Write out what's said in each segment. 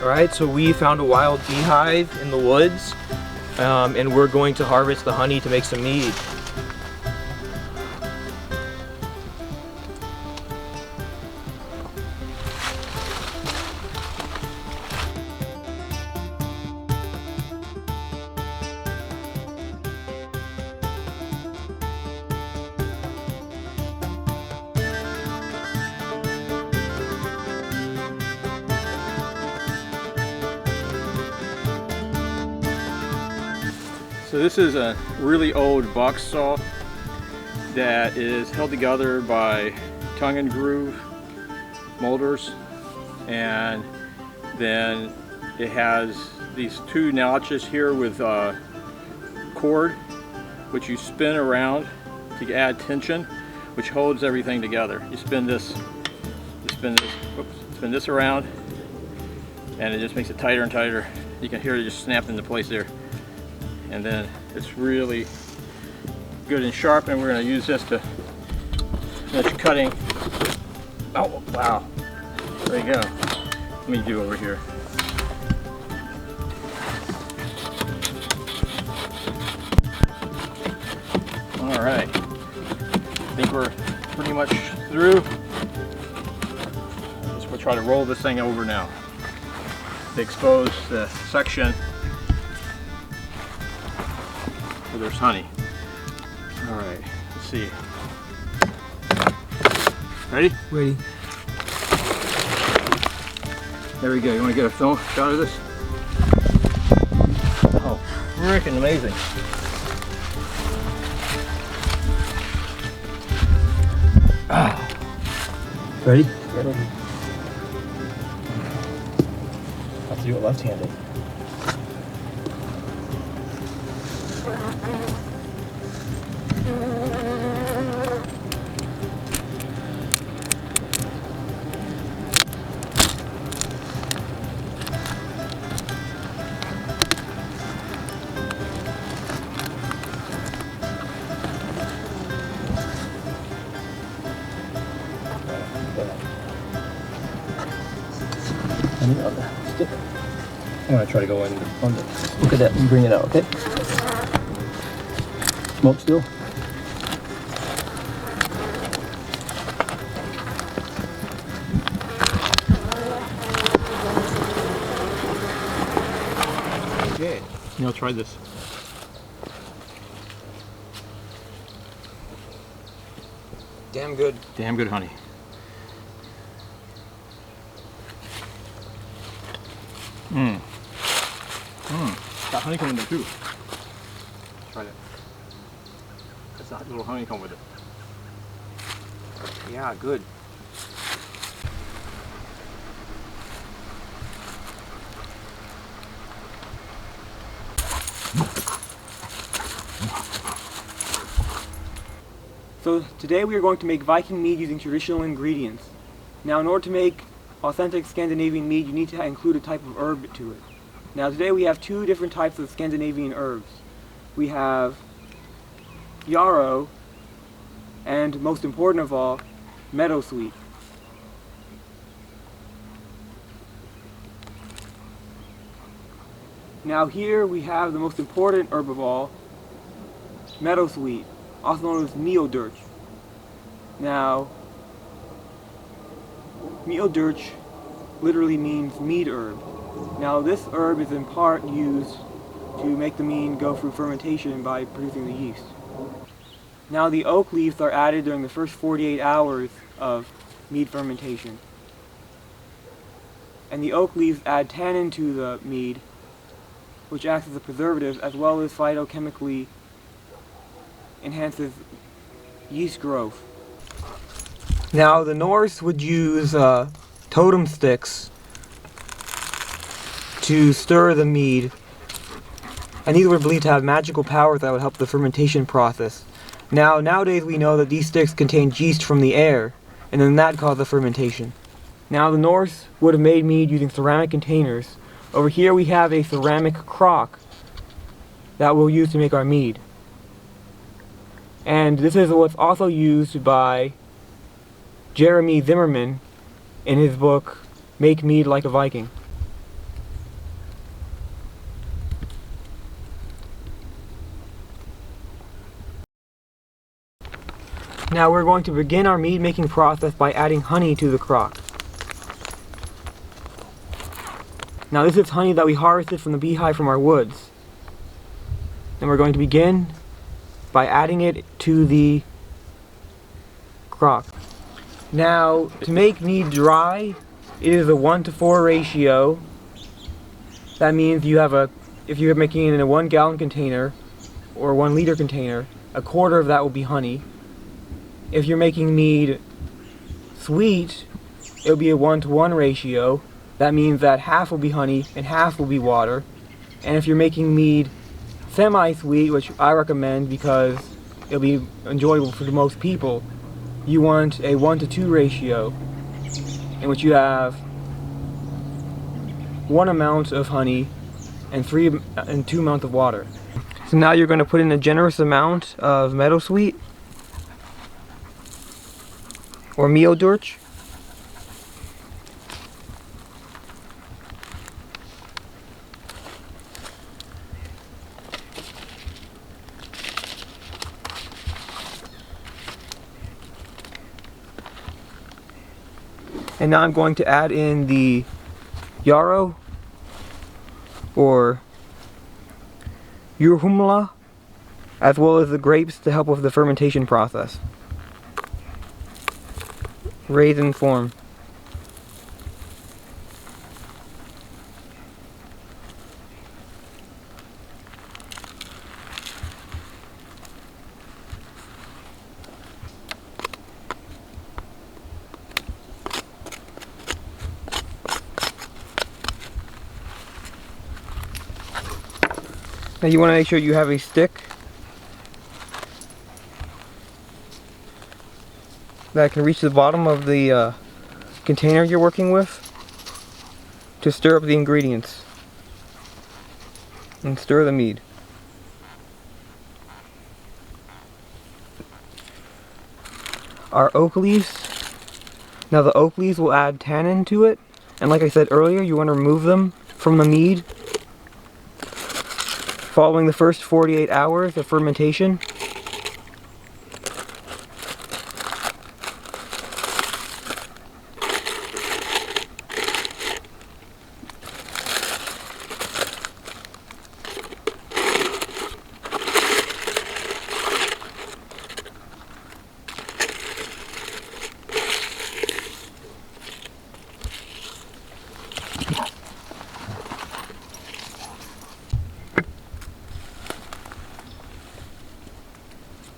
Alright, so we found a wild beehive in the woods, and we're going to harvest the honey to make some mead. So this is a really old box saw that is held together by tongue and groove molders, and then it has these two notches here with cord which you spin around to add tension, which holds everything together. You spin this around, and it just makes it tighter and tighter. You can hear it just snap into place there. And then it's really good and sharp, and we're going to use this to finish cutting. Oh wow, there you go. Let me do over here. All right, I think we're pretty much through. We'll try to roll this thing over now to expose the section where there's honey. All right, let's see. Ready? Ready. There we go. You want to get a film shot of this? Oh, freaking amazing. Ah. Ready? Ready. I'll have to do it left-handed. Stick. I'm going to try to go in on the... Look at that and bring it out, okay? Smoke still? Okay. I'll try this. Damn good. Damn good honey. Got honeycomb in there too. Try that. That's a little honeycomb with it. Yeah, good. So today we are going to make Viking mead using traditional ingredients. Now in order to make authentic Scandinavian mead, you need to include a type of herb to it. Now today we have two different types of Scandinavian herbs. We have yarrow, and most important of all, meadowsweet. Now here we have the most important herb of all, meadowsweet, also known as meadowdirch. Now, meadowdirch literally means mead herb. Now this herb is in part used to make the mead go through fermentation by producing the yeast. Now the oak leaves are added during the first 48 hours of mead fermentation. And the oak leaves add tannin to the mead, which acts as a preservative as well as phytochemically enhances yeast growth. Now the Norse would use totem sticks to stir the mead, and these were believed to have magical powers that would help the fermentation process. Now nowadays we know that these sticks contain yeast from the air, and then that caused the fermentation. Now the Norse would have made mead using ceramic containers. Over here we have a ceramic crock that we'll use to make our mead. And this is what's also used by Jereme Zimmerman in his book, Make Mead Like a Viking. Now we're going to begin our mead making process by adding honey to the crock. Now this is honey that we harvested from the beehive from our woods. And we're going to begin by adding it to the crock. Now to make mead dry, it is a 1-to-4 ratio. That means if you're making it in a 1-gallon container or 1-liter container, a quarter of that will be honey. If you're making mead sweet, it'll be a 1-to-1 ratio. That means that half will be honey and half will be water. And if you're making mead semi-sweet, which I recommend because it'll be enjoyable for the most people, you want a 1-to-2 ratio in which you have 1 amount of honey and 2 amounts of water. So now you're going to put in a generous amount of meadowsweet or meadow-dorch. And now I'm going to add in the yarrow or urhumla, as well as the grapes to help with the fermentation process. Raisin form. Now you want to make sure you have a stick that can reach the bottom of the container you're working with to stir up the ingredients and stir the mead. Our oak leaves. Now the oak leaves will add tannin to it, and like I said earlier, you want to remove them from the mead following the first 48 hours of fermentation.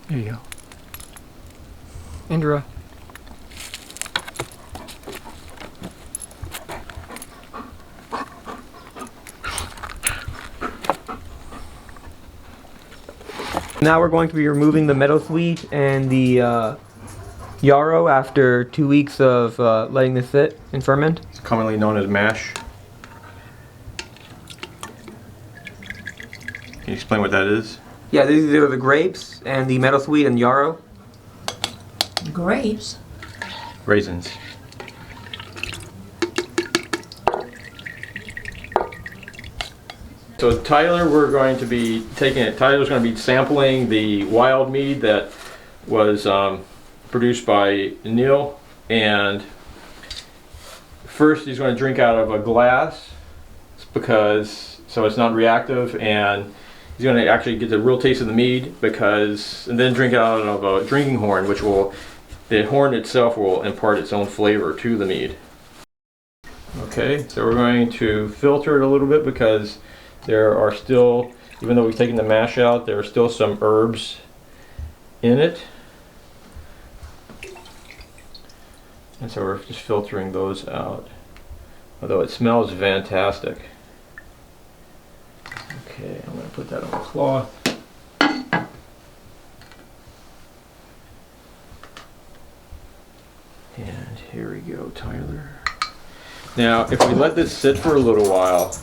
There you go. Indra. Now we're going to be removing the meadowsweet and the yarrow after 2 weeks of letting this sit and ferment. It's commonly known as mash. Can you explain what that is? Yeah, these are the grapes and the meadowsweet and yarrow. Grapes? Raisins. So Tyler, we're going to be taking it. Tyler's going to be sampling the wild mead that was produced by Neil, and first he's going to drink out of a glass so it's not reactive, and he's going to actually get the real taste of the mead and then drink out of a drinking horn, the horn itself will impart its own flavor to the mead. Okay, so we're going to filter it a little bit because there are still, even though we've taken the mash out, there are still some herbs in it. And so we're just filtering those out. Although it smells fantastic. Okay, I'm going to put that on a cloth. And here we go, Tyler. Now, if we let this sit for a little while,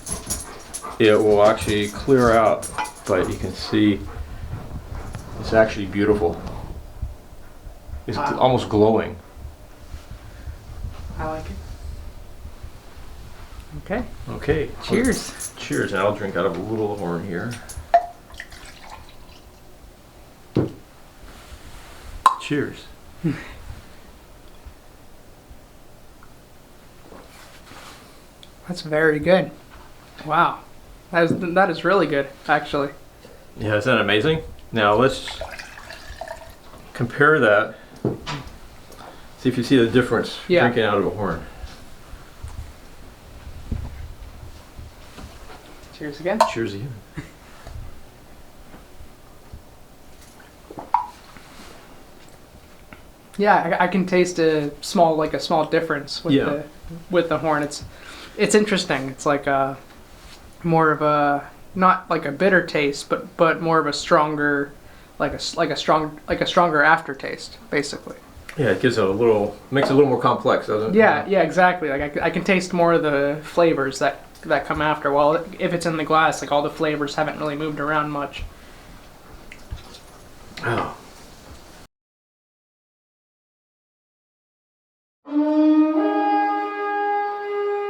it will actually clear out, but you can see it's actually beautiful. It's almost glowing. I like it. Okay. Okay. Cheers. Cheers, and I'll drink out of a little horn here. Cheers. That's very good. Wow. That is really good, actually. Yeah, isn't that amazing? Now let's compare that. See if you see the difference drinking out of a horn. Cheers again. Cheers again. Yeah, I can taste a small difference with the horn. It's interesting. It's like more of a, not like a bitter taste, but more of a stronger, like a stronger aftertaste, basically. Yeah, it gives it makes it a little more complex, doesn't it? Yeah, exactly. Like I can taste more of the flavors that come after. Well, if it's in the glass, like all the flavors haven't really moved around much. Oh,